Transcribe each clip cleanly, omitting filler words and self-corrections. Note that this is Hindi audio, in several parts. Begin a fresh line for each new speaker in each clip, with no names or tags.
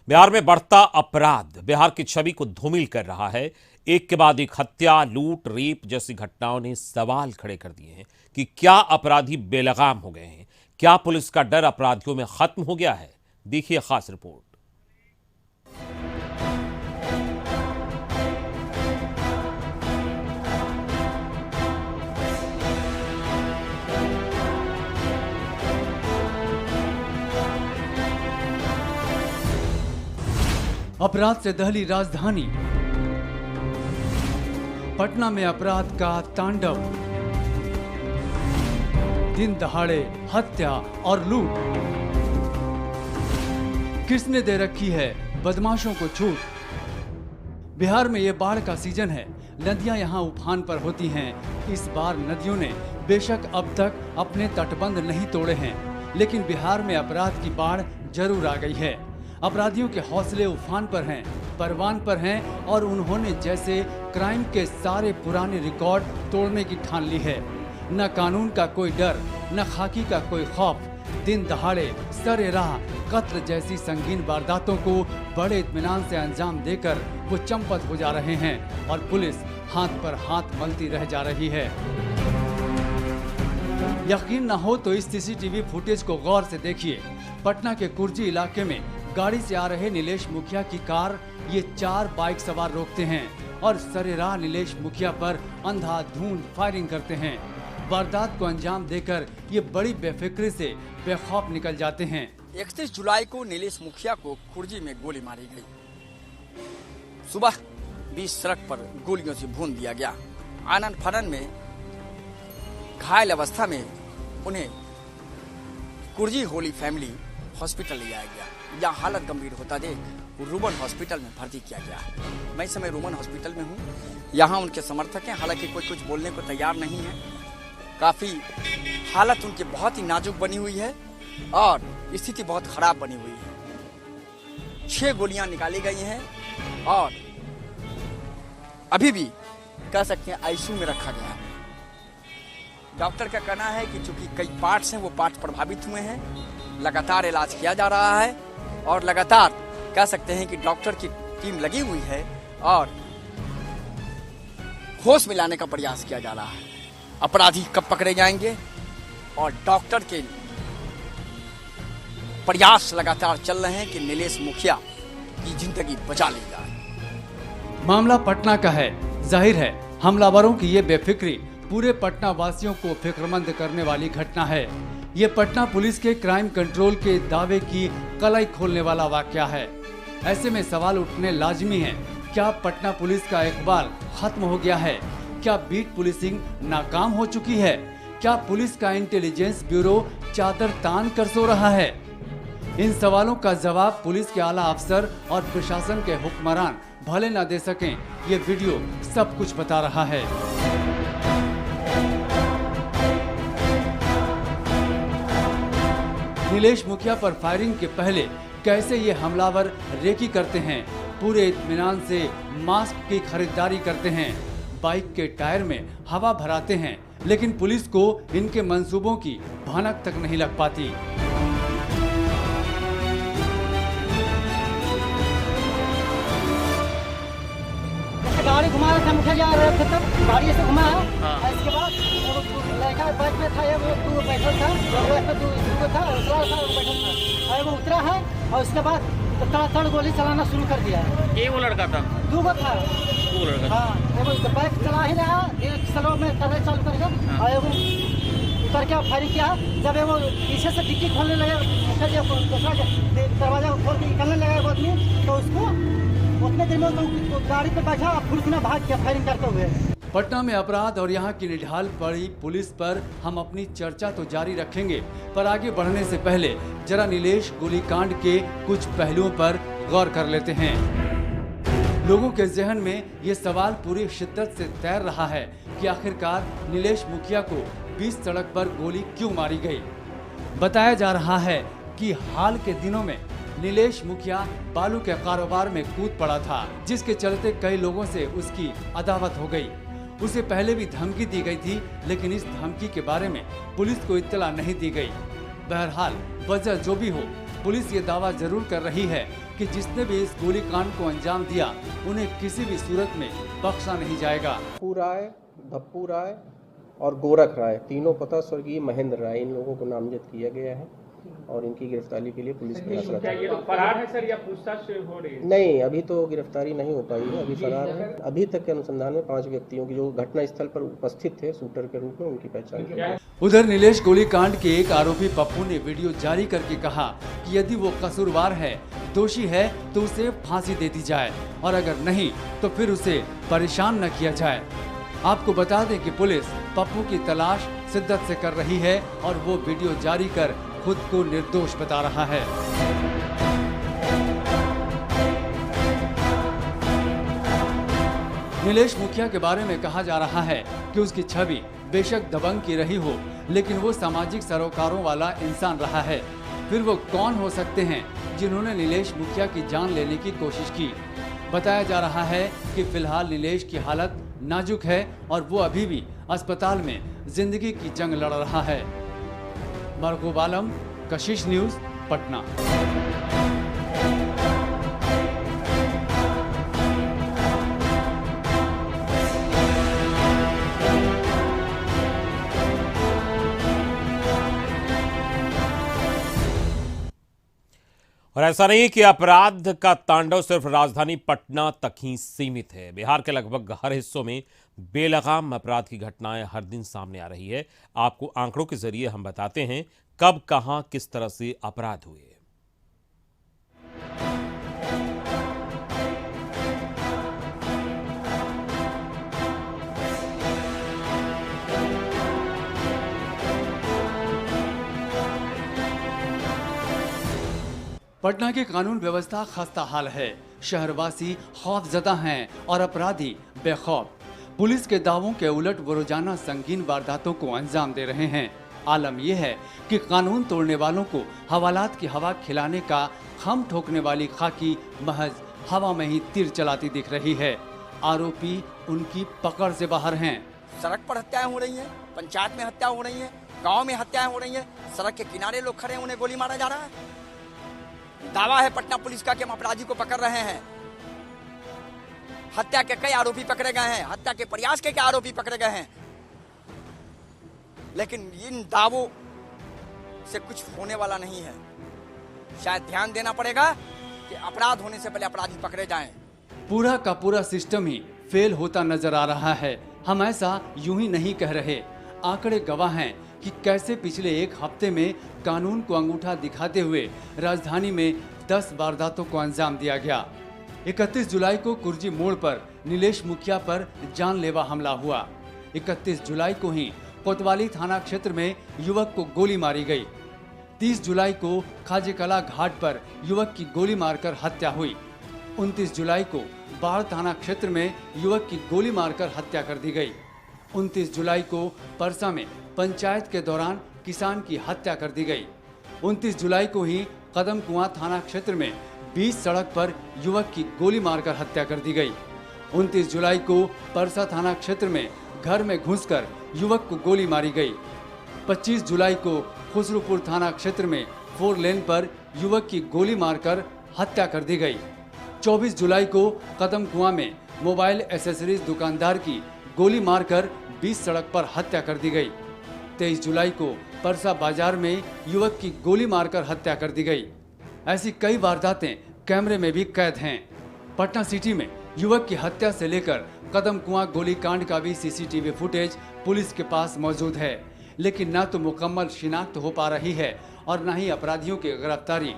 बिहार में बढ़ता अपराध बिहार की छवि को धूमिल कर रहा है। एक के बाद एक हत्या, लूट, रेप जैसी घटनाओं ने सवाल खड़े कर दिए हैं कि क्या अपराधी बेलगाम हो गए हैं? क्या पुलिस का डर अपराधियों में खत्म हो गया है? देखिए खास रिपोर्ट।
अपराध से दहली राजधानी, पटना में अपराध का तांडव, दिन दहाड़े हत्या और लूट। किसने दे रखी है बदमाशों को छूट? बिहार में ये बाढ़ का सीजन है, नदियां यहाँ उफान पर होती हैं। इस बार नदियों ने बेशक अब तक अपने तटबंध नहीं तोड़े हैं, लेकिन बिहार में अपराध की बाढ़ जरूर आ गई है। अपराधियों के हौसले उफान पर हैं, परवान पर हैं और उन्होंने जैसे क्राइम के सारे पुराने रिकॉर्ड तोड़ने की ठान ली है। न कानून का कोई डर, न खाकी का कोई खौफ। दिन दहाड़े सरे राह कत्ल जैसी संगीन वारदातों को बड़े इत्मीनान से अंजाम देकर वो चंपत हो जा रहे हैं और पुलिस हाथ पर हाथ मलती रह जा रही है। यकीन न हो तो इस सीसीटीवी फुटेज को गौर से देखिए। पटना के कुर्जी इलाके में गाड़ी से आ रहे नीलेश मुखिया की कार ये 4 बाइक सवार रोकते हैं और सरेराह नीलेश मुखिया पर अंधाधुंध फायरिंग करते हैं। वारदात को अंजाम देकर ये बड़ी बेफिक्री से बेखौफ निकल जाते हैं।
31 जुलाई को नीलेश मुखिया को खुर्जी में गोली मारी गई। सुबह 20 सड़क पर गोलियों से भून दिया गया। आनन फानन में घायल अवस्था में उन्हें कुर्जी होली फैमिली हॉस्पिटल ले जाया गया। यहाँ हालत गंभीर होता देख रूमन हॉस्पिटल में भर्ती किया गया। मैं इस समय रूमन हॉस्पिटल में हूँ। यहाँ उनके समर्थक हैं, हालांकि कोई कुछ बोलने को तैयार नहीं है। काफी हालत उनकी बहुत ही नाजुक बनी हुई है और स्थिति बहुत खराब बनी हुई है। 6 गोलियां निकाली गई हैं और अभी भी कह सकते हैं आईसीयू में रखा गया है। डॉक्टर का कहना है कि चूंकि कई पार्ट्स हैं वो पार्ट प्रभावित हुए हैं, लगातार इलाज किया जा रहा है और लगातार कह सकते हैं कि डॉक्टर की टीम लगी हुई है और होश में लाने का प्रयास किया जा रहा है। अपराधी कब पकड़े जाएंगे और डॉक्टर के प्रयास लगातार चल रहे हैं कि नीलेश मुखिया की जिंदगी बचा ली जाए।
मामला पटना का है। जाहिर है हमलावरों की ये बेफिक्री पूरे पटना वासियों को फिक्रमंद करने वाली घटना है। ये पटना पुलिस के क्राइम कंट्रोल के दावे की कलाई खोलने वाला वाकया है। ऐसे में सवाल उठने लाजमी है, क्या पटना पुलिस का इकबाल खत्म हो गया है? क्या बीट पुलिसिंग नाकाम हो चुकी है? क्या पुलिस का इंटेलिजेंस ब्यूरो चादर तान कर सो रहा है? इन सवालों का जवाब पुलिस के आला अफसर और प्रशासन के हुक्मरान भले न दे सकें, ये वीडियो सब कुछ बता रहा है। नीलेश मुखिया पर फायरिंग के पहले कैसे ये हमलावर रेकी करते हैं, पूरे इत्मीनान से मास्क की खरीदारी करते हैं, बाइक के टायर में हवा भराते हैं, लेकिन पुलिस को इनके मंसूबों की भनक तक नहीं लग पाती।
गाड़ी घुमा रहा था, मुखिया जा रहे थे तब गाड़ी से घुमा है। इसके बाद लड़का बाइक में था, वो 2 बैठा था, वो था, उतरा था, वो बैठा था, वो उतरा है और उसके बाद तड़ गोली चलाना शुरू कर दिया है।
ये वो लड़का था?
2 था।
2 लड़का?
हाँ, वो बाइक चला ही रहा, एक स्लो में करने चालू करेगा और वो उतर के फायरिंग किया। जब वो पीछे से डिक्की खोलने लगे, दरवाजा खोल के निकलने लगा वो आदमी, तो उसको उतने देर में तो गाड़ी पे बैठा और फुर्सना भाग के फायरिंग करते हुए।
पटना में अपराध और यहाँ की निढाल पड़ी पुलिस पर हम अपनी चर्चा तो जारी रखेंगे, पर आगे बढ़ने से पहले जरा नीलेश गोलीकांड के कुछ पहलुओं पर गौर कर लेते हैं। लोगों के जहन में ये सवाल पूरी शिद्दत से तैर रहा है कि आखिरकार नीलेश मुखिया को बीच सड़क पर गोली क्यों मारी गई। बताया जा रहा है कि हाल के दिनों में नीलेश मुखिया बालू के कारोबार में कूद पड़ा था, जिसके चलते कई लोगों से उसकी अदावत हो गई। उसे पहले भी धमकी दी गई थी, लेकिन इस धमकी के बारे में पुलिस को इत्तला नहीं दी गई। बहरहाल वजह जो भी हो, पुलिस ये दावा जरूर कर रही है कि जिसने भी इस गोलीकांड को अंजाम दिया उन्हें किसी भी सूरत में बख्शा नहीं जाएगा।
पप्पू राय, भप्पू राय और गोरख राय, तीनों पता स्वर्गीय महेंद्र राय, इन लोगों को नामजद किया गया है और इनकी गिरफ्तारी के लिए पुलिस प्रयासरत है।
ये तो फरार है सर या पूछताछ हो रही है?
नहीं, अभी तो गिरफ्तारी नहीं हो पाई है, अभी फरार है। अभी तक के अनुसंधान में 5 व्यक्तियों की जो घटना स्थल पर उपस्थित थे शूटर के रूप में, उनकी पहचान की है।
उधर नीलेश गोलीकांड के एक आरोपी पप्पू ने वीडियो जारी करके कहा कि यदि वो कसूरवार है, दोषी है तो उसे फांसी दे दी जाए और अगर नहीं तो फिर उसे परेशान न किया जाए। आपको बता दें कि पुलिस पप्पू की तलाश शिद्दत से कर रही है और वो वीडियो जारी कर खुद को निर्दोष बता रहा है। नीलेश मुखिया के बारे में कहा जा रहा है कि उसकी छवि बेशक दबंग की रही हो, लेकिन वो सामाजिक सरोकारों वाला इंसान रहा है। फिर वो कौन हो सकते हैं जिन्होंने नीलेश मुखिया की जान लेने की कोशिश की? बताया जा रहा है कि फिलहाल नीलेश की हालत नाजुक है और वो अभी भी अस्पताल में जिंदगी की जंग लड़ रहा है। मरगूब आलम, कशिश न्यूज, पटना।
और ऐसा नहीं कि अपराध का तांडव सिर्फ राजधानी पटना तक ही सीमित है। बिहार के लगभग हर हिस्सों में बेलगाम अपराध की घटनाएं हर दिन सामने आ रही है। आपको आंकड़ों के जरिए हम बताते हैं कब, कहां, किस तरह से अपराध हुए।
पटना की कानून व्यवस्था खस्ता हाल है। शहरवासी खौफजदा हैं और अपराधी बेखौफ। पुलिस के दावों के उलट वो रोजाना संगीन वारदातों को अंजाम दे रहे हैं। आलम यह है कि कानून तोड़ने वालों को हवालात की हवा खिलाने का खम ठोकने वाली खाकी महज हवा में ही तीर चलाती दिख रही है। आरोपी उनकी पकड़ से बाहर हैं।
सड़क पर हत्याएं हो रही हैं, पंचायत में हत्या हो रही हैं, गांव में हत्याएं हो रही हैं, सड़क के किनारे लोग खड़े हैं, उन्हें गोली मारा जा रहा है। दावा है पटना पुलिस का कि हम अपराधी को पकड़ रहे हैं। हत्या के कई आरोपी पकड़े गए हैं, हत्या के प्रयास के कई आरोपी पकड़े गए हैं, लेकिन इन दावों से कुछ होने वाला नहीं है। शायद ध्यान देना पड़ेगा कि अपराध होने से पहले अपराधी पकड़े जाएं।
पूरा का पूरा सिस्टम ही फेल होता नजर आ रहा है। हम ऐसा यूं ही नहीं कह रहे। आंकड़े गवाह हैं कि कैसे पिछले एक हफ्ते में कानून को अंगूठा दिखाते हुए राजधानी में 10 वारदातों को अंजाम दिया गया। 31 जुलाई को कुर्जी मोड़ पर नीलेश मुखिया पर जानलेवा हमला हुआ। 31 जुलाई को ही कोतवाली थाना क्षेत्र में युवक को गोली मारी गई। 30 जुलाई को खाजेकला घाट पर युवक की गोली मारकर हत्या हुई। 29 जुलाई को बाढ़ थाना क्षेत्र में युवक की गोली मारकर हत्या कर दी गई। 29 जुलाई को परसा में पंचायत के दौरान किसान की हत्या कर दी गई। 29 जुलाई को ही कदम कुआं थाना क्षेत्र में 20 सड़क पर युवक की गोली मारकर हत्या कर दी गई। 29 जुलाई को परसा थाना क्षेत्र में घर में घुसकर युवक को गोली मारी गई। 25 जुलाई को खुसरूपुर थाना क्षेत्र में 4 लेन पर युवक की गोली मारकर हत्या कर दी गई। 24 जुलाई को कदम कुआं में मोबाइल एसेसरीज दुकानदार की गोली मारकर 20 सड़क पर हत्या कर दी गई। 23 जुलाई को परसा बाजार में युवक की गोली मारकर हत्या कर दी गई। ऐसी कई वारदातें कैमरे में भी कैद हैं। पटना सिटी में युवक की हत्या से लेकर कदम कुआं गोलीकांड का भी सीसीटीवी फुटेज पुलिस के पास मौजूद है, लेकिन न तो मुकम्मल शिनाख्त हो पा रही है और न ही अपराधियों की गिरफ्तारी।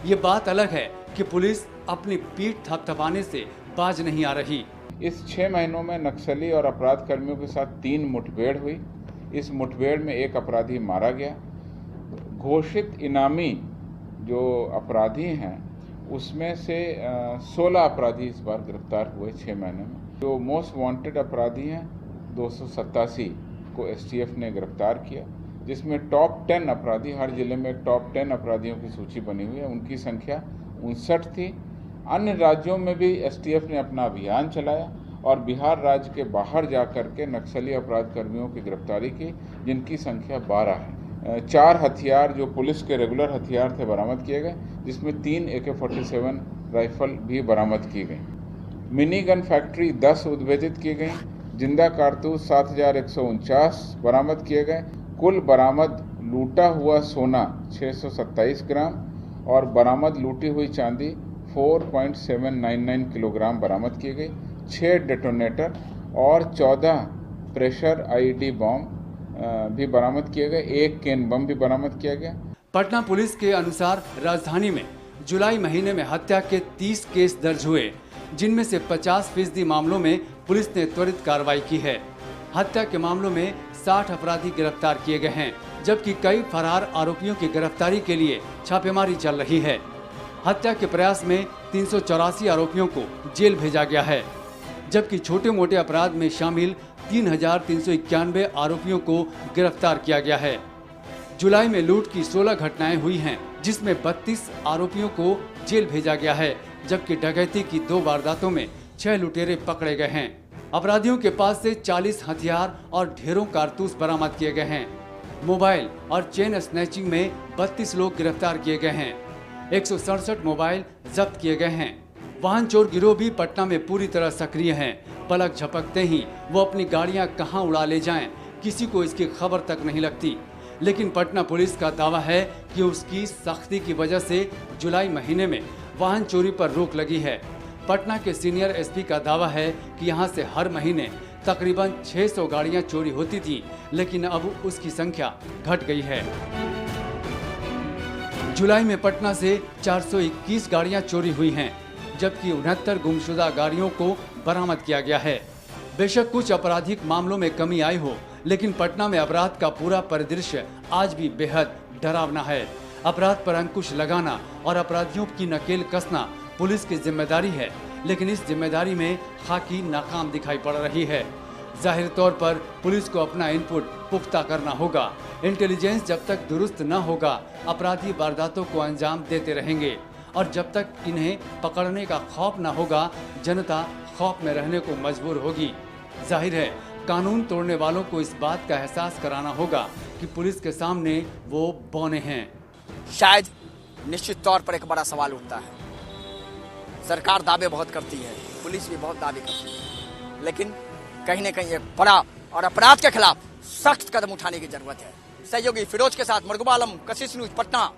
ये बात अलग है कि पुलिस अपनी पीठ थपथपाने से बाज नहीं आ रही।
इस 6 महीनों में नक्सली और अपराध कर्मियों के साथ 3 मुठभेड़ हुई। इस मुठभेड़ में 1 अपराधी मारा गया। घोषित इनामी जो अपराधी हैं उसमें से 16 अपराधी इस बार गिरफ्तार हुए 6 महीने में। जो मोस्ट वांटेड अपराधी हैं 287 को एसटीएफ ने गिरफ्तार किया, जिसमें टॉप 10 अपराधी, हर जिले में टॉप 10 अपराधियों की सूची बनी हुई है। उनकी संख्या 59 थी। अन्य राज्यों में भी एसटीएफ ने अपना अभियान चलाया और बिहार राज्य के बाहर जाकर के नक्सली अपराध कर्मियों की गिरफ्तारी की, जिनकी संख्या 12 है। 4 हथियार जो पुलिस के रेगुलर हथियार थे बरामद किए गए, जिसमें 3 AK-47 राइफल भी बरामद की गई। मिनी गन फैक्ट्री 10 उद्भेदित की गई। जिंदा कारतूस 7149 बरामद किए गए। कुल बरामद लूटा हुआ सोना 627 ग्राम और बरामद लूटी हुई चांदी 4.799 किलोग्राम बरामद की गई। 6 डेटोनेटर और 14 प्रेशर IED बम भी बरामद किए गए। 1 केन बम भी बरामद किया गया।
पटना पुलिस के अनुसार राजधानी में जुलाई महीने में हत्या के 30 केस दर्ज हुए, जिनमें से 50% मामलों में पुलिस ने त्वरित कार्रवाई की है। हत्या के मामलों में 60 अपराधी गिरफ्तार किए गए हैं, जबकि कई फरार आरोपियों की गिरफ्तारी के लिए छापेमारी चल रही है। हत्या के प्रयास में 384 आरोपियों को जेल भेजा गया है, जबकि छोटे मोटे अपराध में शामिल 3391 आरोपियों को गिरफ्तार किया गया है। जुलाई में लूट की 16 घटनाएं हुई हैं, जिसमें 32 आरोपियों को जेल भेजा गया है, जबकि डकैती की 2 वारदातों में 6 लुटेरे पकड़े गए हैं। अपराधियों के पास से 40 हथियार और ढेरों कारतूस बरामद किए गए हैं। मोबाइल और चेन स्नैचिंग में 32 लोग गिरफ्तार किए गए हैं। 167 मोबाइल जब्त किए गए हैं। वाहन चोर गिरोह भी पटना में पूरी तरह सक्रिय हैं। पलक झपकते ही वो अपनी गाड़ियां कहां उड़ा ले जाएं, किसी को इसकी खबर तक नहीं लगती। लेकिन पटना पुलिस का दावा है कि उसकी सख्ती की वजह से जुलाई महीने में वाहन चोरी पर रोक लगी है। पटना के सीनियर SP का दावा है कि यहां से हर महीने तकरीबन 600 गाड़ियां चोरी होती थी, लेकिन अब उसकी संख्या घट गई है। जुलाई में पटना से 421 गाड़ियां चोरी हुई हैं, जबकि 69 गुमशुदा गाड़ियों को बरामद किया गया है। बेशक कुछ आपराधिक मामलों में कमी आई हो, लेकिन पटना में अपराध का पूरा परिदृश्य आज भी बेहद डरावना है। अपराध पर अंकुश लगाना और अपराधियों की नकेल कसना पुलिस की जिम्मेदारी है, लेकिन इस जिम्मेदारी में खाकी नाकाम दिखाई पड़ रही है। जाहिर तौर पर पुलिस को अपना इनपुट पुख्ता करना होगा। इंटेलिजेंस जब तक दुरुस्त न होगा, अपराधी वारदातों को अंजाम देते रहेंगे, और जब तक इन्हें पकड़ने का खौफ न होगा, जनता खौफ में रहने को मजबूर होगी। जाहिर है कानून तोड़ने वालों को इस बात का एहसास कराना होगा कि पुलिस के सामने वो बौने हैं।
शायद निश्चित तौर पर एक बड़ा सवाल उठता है। सरकार दावे बहुत करती है, पुलिस भी बहुत दावे करती है, लेकिन कहीं न कहीं एक बड़ा और अपराध के खिलाफ सख्त कदम उठाने की जरूरत है। सहयोगी फिरोज के साथ मरगुबा आलम, कशिश न्यूज, पटना।